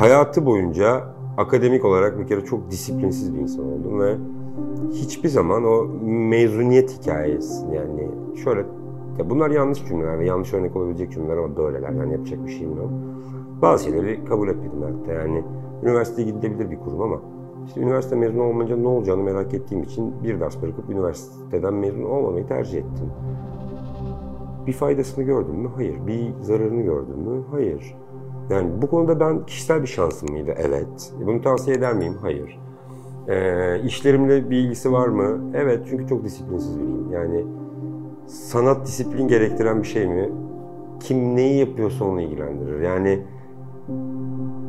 Hayatı boyunca akademik olarak bir kere çok disiplinsiz bir insan oldum ve hiçbir zaman o mezuniyet hikayesi, yani şöyle, ya bunlar yanlış cümleler ve yanlış örnek olabilecek cümleler ama böyleler, yani yapacak bir şeyim yok. Bazı şeyleri kabul etmedim hatta, yani üniversiteye gidilebilir bir kurum ama işte üniversite mezunu olmayınca ne olacağını merak ettiğim için bir ders bırakıp üniversiteden mezun olmamayı tercih ettim. Bir faydasını gördüm mü? Hayır. Bir zararını gördüm mü? Hayır. Yani bu konuda ben kişisel bir şansım mıydı? Evet. Bunu tavsiye eder miyim? Hayır. İşlerimle bir ilgisi var mı? Evet. Çünkü çok disiplinsiz biriyim. Yani sanat disiplin gerektiren bir şey mi? Kim neyi yapıyorsa onu ilgilendirir. Yani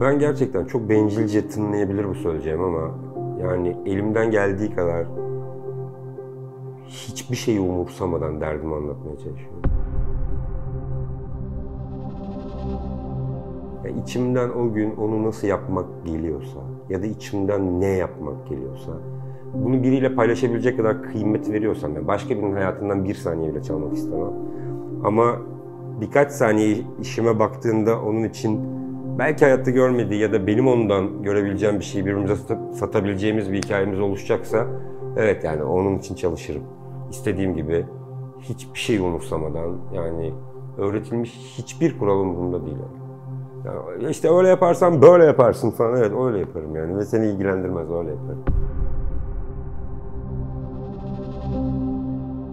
ben gerçekten çok bencilce tınlayabilir bu söyleyeceğim ama yani elimden geldiği kadar hiçbir şeyi umursamadan derdimi anlatmaya çalışıyorum. Yani içimden o gün onu nasıl yapmak geliyorsa ya da içimden ne yapmak geliyorsa, bunu biriyle paylaşabilecek kadar kıymet veriyorsam, yani başka birinin hayatından bir saniye bile çalmak istemem. Ama birkaç saniye işime baktığında onun için belki hayatta görmediği ya da benim ondan görebileceğim bir şeyi birbirimize satabileceğimiz bir hikayemiz oluşacaksa, evet, yani onun için çalışırım. İstediğim gibi hiçbir şey umursamadan, yani öğretilmiş hiçbir kural umurumda değil. Yani işte öyle yaparsan böyle yaparsın falan, evet öyle yaparım yani ve seni ilgilendirmez, öyle yaparım.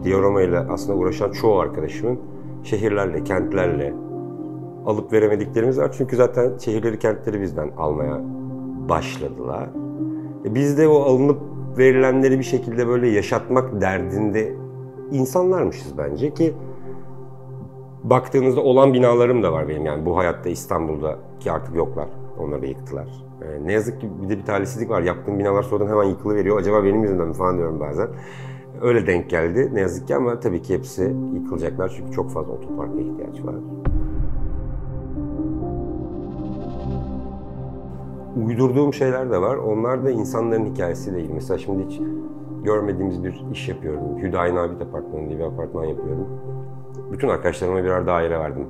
Diorama ile aslında uğraşan çoğu arkadaşımın şehirlerle, kentlerle alıp veremediklerimiz var. Çünkü zaten şehirleri, kentleri bizden almaya başladılar. Biz de o alınıp verilenleri bir şekilde böyle yaşatmak derdinde insanlarmışız bence ki baktığınızda olan binalarım da var benim, yani bu hayatta İstanbul'da ki artık yoklar. Onları da yıktılar. Ne yazık ki bir de bir talihsizlik var. Yaptığım binalar sonradan hemen yıkılıveriyor. Acaba benim yüzümden mi falan diyorum bazen. Öyle denk geldi ne yazık ki ama tabii ki hepsi yıkılacaklar çünkü çok fazla otoparka ihtiyaç var. Uydurduğum şeyler de var. Onlar da insanların hikayesi değil. Mesela şimdi hiç görmediğimiz bir iş yapıyorum. Hüdayi Nabit Apartmanı diye bir apartman yapıyorum. Bütün arkadaşlarıma birer daire verdim.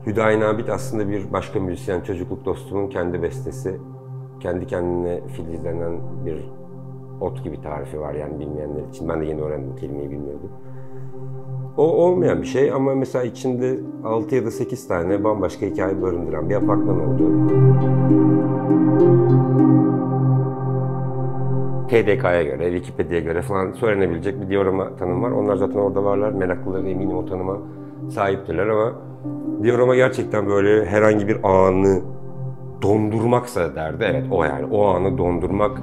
Hüdayi Nabit aslında bir başka müzisyen, çocukluk dostumun kendi bestesi. Kendi kendine filizlenen bir ot gibi tarifi var yani bilmeyenler için. Ben de yeni öğrendim, kelimeyi bilmiyordum. O olmayan bir şey ama mesela içinde 6 ya da 8 tane bambaşka hikaye barındıran bir apartman oldu. TDK'ya göre, Wikipedia'ya göre falan söylenebilecek bir diorama tanım var. Onlar zaten orada varlar. Meraklılar eminim o tanıma sahiptirler ama diorama gerçekten böyle herhangi bir anı dondurmaksa derdi. Evet o, yani o anı dondurmak.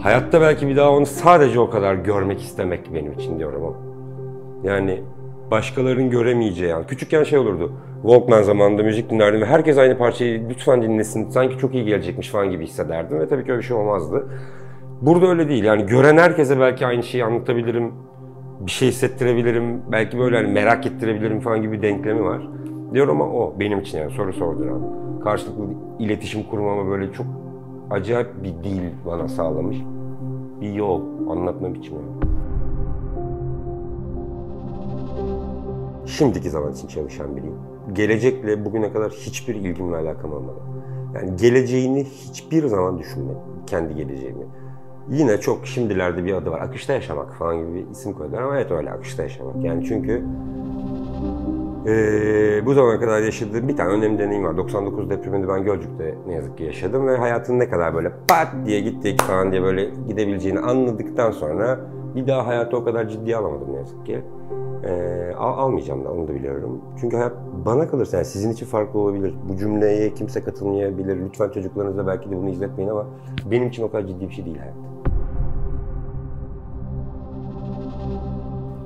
Hayatta belki bir daha onu sadece o kadar görmek istemek benim için diorama. Yani başkalarının göremeyeceği, yani küçükken şey olurdu. Walkman zamanında müzik dinlerdim ve herkes aynı parçayı lütfen dinlesin, sanki çok iyi gelecekmiş falan gibi hissederdim ve tabii ki öyle bir şey olmazdı. Burada öyle değil, yani gören herkese belki aynı şeyi anlatabilirim, bir şey hissettirebilirim, belki böyle hani merak ettirebilirim falan gibi bir denklemi var. Diyorum ama o benim için yani soru sorduran, karşılıklı iletişim kurmama böyle çok acayip bir dil bana sağlamış bir yol, anlatma biçimi. Şimdiki zaman için çalışan biriyim. Gelecekle bugüne kadar hiçbir ilgimle alakam olmadı. Yani geleceğini hiçbir zaman düşünmedim, kendi geleceğimi. Yine çok şimdilerde bir adı var, akışta yaşamak falan gibi bir isim koydular ama evet öyle, akışta yaşamak. Yani çünkü bu zamana kadar yaşadığım bir tane önemli deneyim var. 99 depreminde ben Gölcük'te ne yazık ki yaşadım ve hayatın ne kadar böyle pat diye gittik falan diye böyle gidebileceğini anladıktan sonra bir daha hayatı o kadar ciddiye alamadım ne yazık ki. Almayacağım da, onu da biliyorum. Çünkü hayat bana kalırsa yani sizin için farklı olabilir. Bu cümleye kimse katılmayabilir. Lütfen çocuklarınıza belki de bunu izletmeyin ama benim için o kadar ciddi bir şey değil hayat.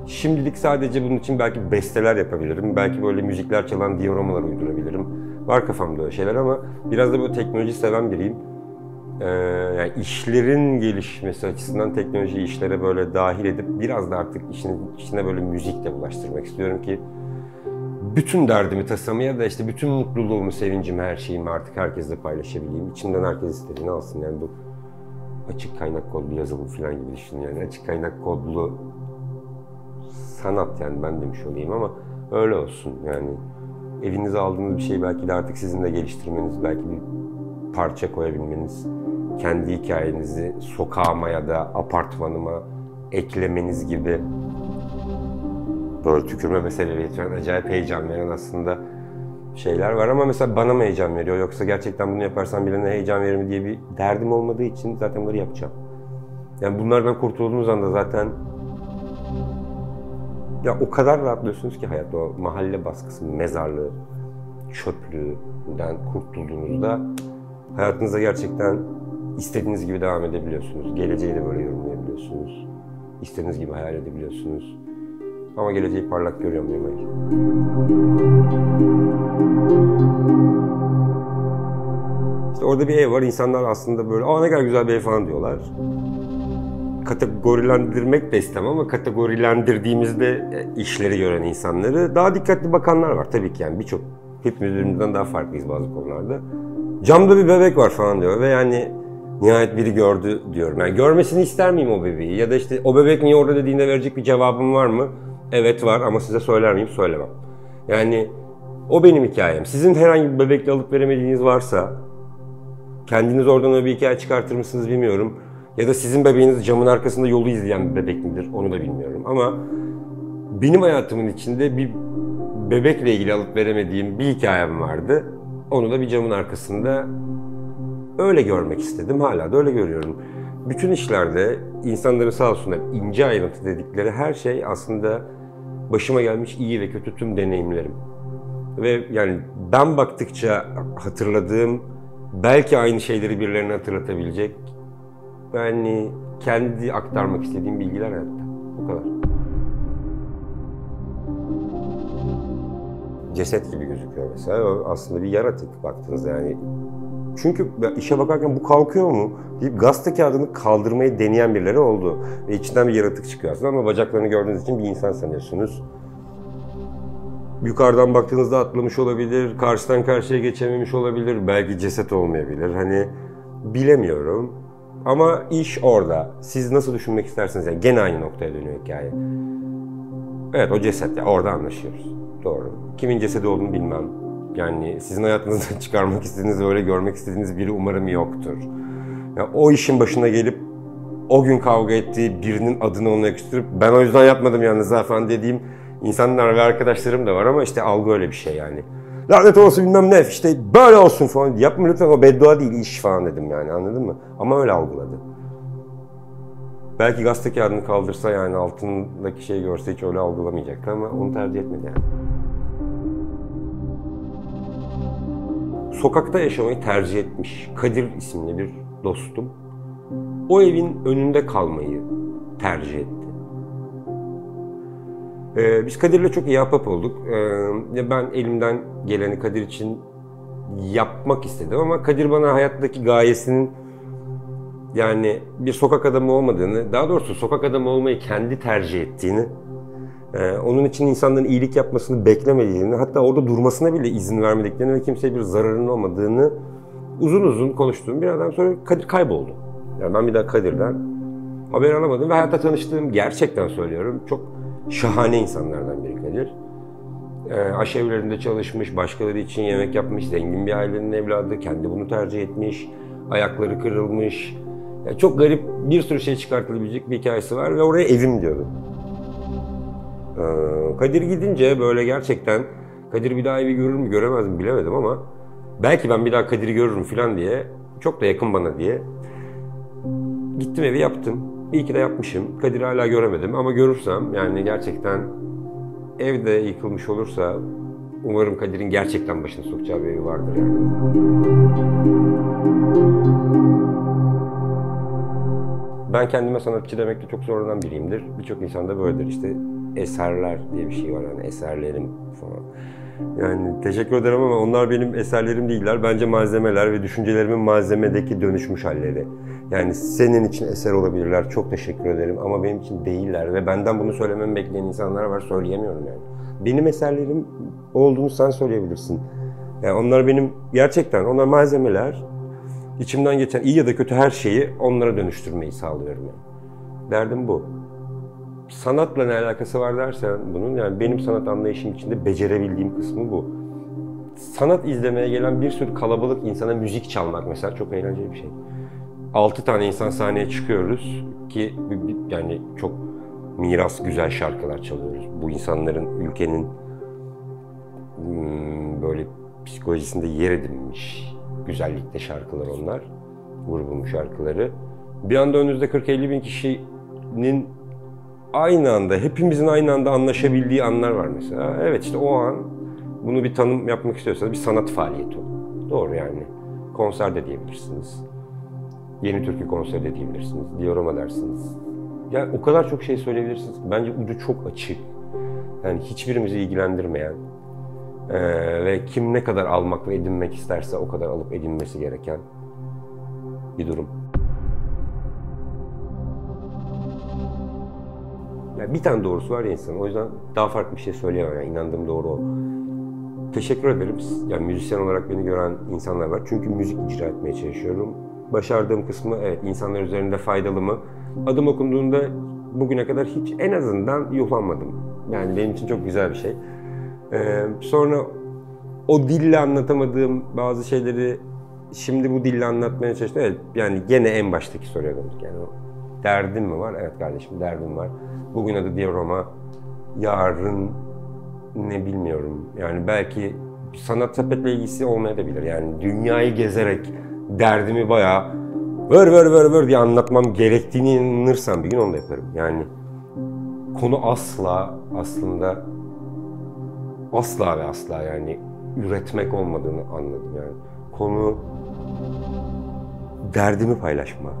Şimdilik sadece bunun için belki besteler yapabilirim. Belki böyle müzikler çalan dioramalar uydurabilirim. Var kafamda öyle şeyler ama biraz da böyle teknoloji seven biriyim. Yani işlerin gelişmesi açısından teknolojiyi işlere böyle dahil edip biraz da artık işin içine böyle müzikle bulaştırmak istiyorum ki bütün derdimi, tasamaya da işte bütün mutluluğumu, sevincimi, her şeyimi artık herkesle paylaşabileyim. İçimden herkes istediğini alsın. Yani bu açık kaynak kodlu yazılım falan gibi düşünün, yani açık kaynak kodlu sanat, yani ben demiş olayım ama öyle olsun yani. evinize aldığınız bir şeyi belki de artık sizin de geliştirmeniz, belki bir parça koyabilmeniz, kendi hikayenizi sokağıma ya da apartmanıma eklemeniz gibi böyle tükürme meseleleri getiren acayip heyecan veren aslında şeyler var. Ama mesela bana mı heyecan veriyor, yoksa gerçekten bunu yaparsam birine heyecan verir mi diye bir derdim olmadığı için zaten bunları yapacağım. Yani bunlardan kurtulduğunuz anda zaten ya o kadar rahatlıyorsunuz ki hayatta, o mahalle baskısı, mezarlığı, çöplüğünden kurtulduğunuzda hayatınıza gerçekten istediğiniz gibi devam edebiliyorsunuz. Geleceği de böyle yorumlayabiliyorsunuz. İstediğiniz gibi hayal edebiliyorsunuz. Ama geleceği parlak görüyor muyum? Hayır. İşte orada bir ev var. İnsanlar aslında böyle "Aa, ne kadar güzel bir ev" falan diyorlar. Kategorilendirmek de istemem ama kategorilendirdiğimizde işleri gören insanları daha dikkatli bakanlar var. Tabii ki yani birçok, hepimiz birbirimizden daha farklıyız bazı konularda. Camda bir bebek var falan diyor ve yani nihayet biri gördü diyorum. Yani görmesini ister miyim o bebeği? Ya da işte o bebek niye orada dediğinde verecek bir cevabım var mı? Evet var ama size söyler miyim? Söylemem. Yani o benim hikayem. Sizin herhangi bir bebekle alıp veremediğiniz varsa kendiniz oradan öyle bir hikaye çıkartır mısınız bilmiyorum. Ya da sizin bebeğiniz camın arkasında yolu izleyen bir bebek midir? Onu da bilmiyorum. Ama benim hayatımın içinde bir bebekle ilgili alıp veremediğim bir hikayem vardı. Onu da bir camın arkasında öyle görmek istedim. Hala da öyle görüyorum. Bütün işlerde insanların sağ olsunlar ince ayrıntı dedikleri her şey aslında başıma gelmiş iyi ve kötü tüm deneyimlerim. Ve yani ben baktıkça hatırladığım, belki aynı şeyleri birilerine hatırlatabilecek, yani kendi aktarmak istediğim bilgiler hayatta. Bu kadar. Ceset gibi gözüküyor mesela. O aslında bir yaratık baktığınızda yani. Çünkü işe bakarken bu kalkıyor mu deyip gazete kağıdını kaldırmayı deneyen birileri oldu. Ve içinden bir yaratık çıkıyor aslında ama bacaklarını gördüğünüz için bir insan sanıyorsunuz. Yukarıdan baktığınızda atlamış olabilir, karşıdan karşıya geçememiş olabilir, belki ceset olmayabilir. Hani bilemiyorum. Ama iş orada. Siz nasıl düşünmek isterseniz yani gene aynı noktaya dönüyor hikaye. Evet, o ceset ya, orada anlaşıyoruz. Doğru. Kimin cesedi olduğunu bilmem. Yani sizin hayatınızdan çıkarmak istediğiniz, öyle görmek istediğiniz biri umarım yoktur. Ya o işin başına gelip o gün kavga ettiği birinin adını ona yakıştırıp ben o yüzden yapmadım yalnız falan dediğim insanlar ve arkadaşlarım da var ama işte algı öyle bir şey yani. Lanet olsun bilmem ne, işte böyle olsun falan. Yapma lütfen, o beddua değil, iş falan dedim yani, anladın mı? Ama öyle algıladı. Belki gazete kağıdını kaldırsa yani altındaki şeyi görse hiç öyle algılamayacaktı ama onu tercih etmedi yani. Sokakta yaşamayı tercih etmiş Kadir isimli bir dostum o evin önünde kalmayı tercih etti. Biz Kadir'le çok iyi ahbap olduk. Ben elimden geleni Kadir için yapmak istedim ama Kadir bana hayattaki gayesinin yani bir sokak adamı olmadığını, daha doğrusu sokak adamı olmayı kendi tercih ettiğini, onun için insanların iyilik yapmasını beklemediğini, hatta orada durmasına bile izin vermediklerini ve kimseye bir zararının olmadığını uzun uzun konuştuğum bir adam. Sonra Kadir kayboldu. Yani ben bir daha Kadir'den haber alamadım ve hayatta tanıştığım, gerçekten söylüyorum, çok şahane insanlardan biri Kadir. Aşevlerinde çalışmış, başkaları için yemek yapmış, zengin bir ailenin evladı, kendi bunu tercih etmiş, ayakları kırılmış. Yani çok garip, bir sürü şey çıkartılabilecek bir hikayesi var ve oraya evim diyordu. Kadir gidince böyle gerçekten Kadir bir daha evi görür mü göremez mi bilemedim ama belki ben bir daha Kadir'i görürüm falan diye, çok da yakın bana diye gittim, evi yaptım. İyi ki de yapmışım. Kadir'i hala göremedim ama görürsem yani gerçekten evde yıkılmış olursa umarım Kadir'in gerçekten başını sokacağı bir evi vardır yani. Ben kendime sanatçı demekte çok zorlanan biriyimdir. Birçok insan da böyledir. İşte eserler diye bir şey var yani, eserlerim falan. Yani teşekkür ederim ama onlar benim eserlerim değiller. Bence malzemeler ve düşüncelerimin malzemedeki dönüşmüş halleri. Yani senin için eser olabilirler, çok teşekkür ederim ama benim için değiller ve benden bunu söylememi bekleyen insanlar var, söyleyemiyorum yani. Benim eserlerim olduğunu sen söyleyebilirsin. Yani onlar benim, gerçekten onlar malzemeler. İçimden geçen iyi ya da kötü her şeyi onlara dönüştürmeyi sağlıyorum yani. Derdim bu. Sanatla ne alakası var dersen bunun, yani benim sanat anlayışım içinde becerebildiğim kısmı bu. sanat izlemeye gelen bir sürü kalabalık insana müzik çalmak mesela çok eğlenceli bir şey. 6 tane insan sahneye çıkıyoruz ki yani çok miras güzel şarkılar çalıyoruz. Bu insanların ülkenin böyle psikolojisinde yer edinmiş güzellikte şarkılar onlar. Grubun şarkıları. Bir anda önünüzde 40-50 bin kişinin aynı anda, hepimizin aynı anda anlaşabildiği anlar var mesela. Evet işte o an bunu bir tanım yapmak istiyorsanız bir sanat faaliyeti o. Doğru yani. Konser de diyebilirsiniz. Yeni türkü konseri de diyebilirsiniz. Diorama dersiniz. Yani o kadar çok şey söyleyebilirsiniz. Bence ucu çok açık. Yani hiçbirimizi ilgilendirmeyen ve kim ne kadar almak ve edinmek isterse o kadar alıp edinmesi gereken bir durum. Yani bir tane doğrusu var ya insanın. O yüzden daha farklı bir şey söyleyemem. Yani inandığım doğru o. Teşekkür ederim. Yani müzisyen olarak beni gören insanlar var. Çünkü müzik icra etmeye çalışıyorum. Başardığım kısmı evet insanlar üzerinde faydalı mı? Adım okunduğunda bugüne kadar hiç en azından yuhlanmadım. Yani benim için çok güzel bir şey. Sonra o dille anlatamadığım bazı şeyleri şimdi bu dille anlatmaya çalıştım. Evet yani gene en baştaki soruya döndük. Yani o derdim mi var? Evet kardeşim derdim var. Bugün adı Diorama, yarın ne bilmiyorum. Yani belki sanat sepetle ilgisi olmayabilir. Yani dünyayı gezerek derdimi bayağı vır diye anlatmam gerektiğini inanırsam bir gün onu da yaparım. Yani konu aslında asla ve asla yani üretmek olmadığını anladım yani. Konu derdimi paylaşmak.